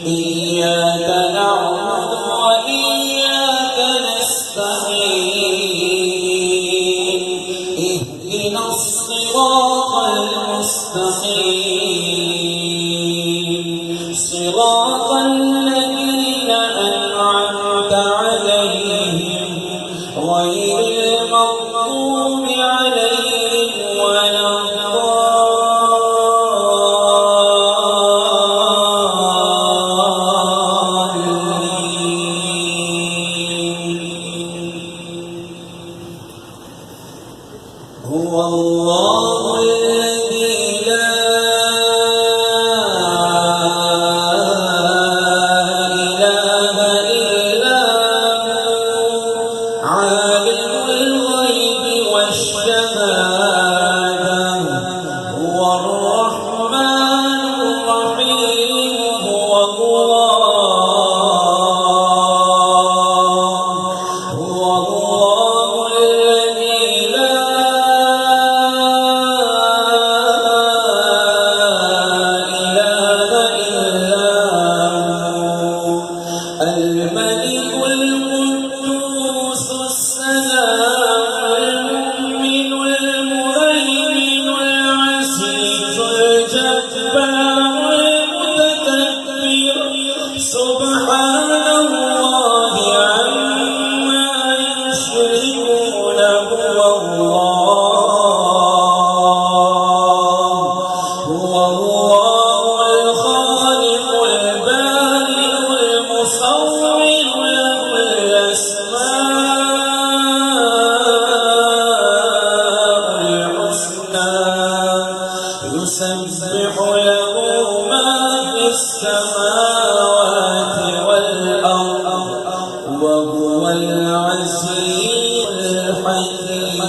إياك نعبد وإياك نستعين اهدنا الصراط المستقيم صراط الذين أنعمت عليهم غير المغضوب عليهم ولا هو الله الذي لا إله إلا هو عالم الغيب والشهادة هو الرحمن الرحيم هو الله الذي لا الملك القدوس السلام المؤمن المهيمن العزيز الجبار المتكبر سبحان الله عما يشركون هو الله الخالق البارئ المصور له الأسماء الحسنى يسبح له ما في السماوات والأرض وهو العزيز الحكيم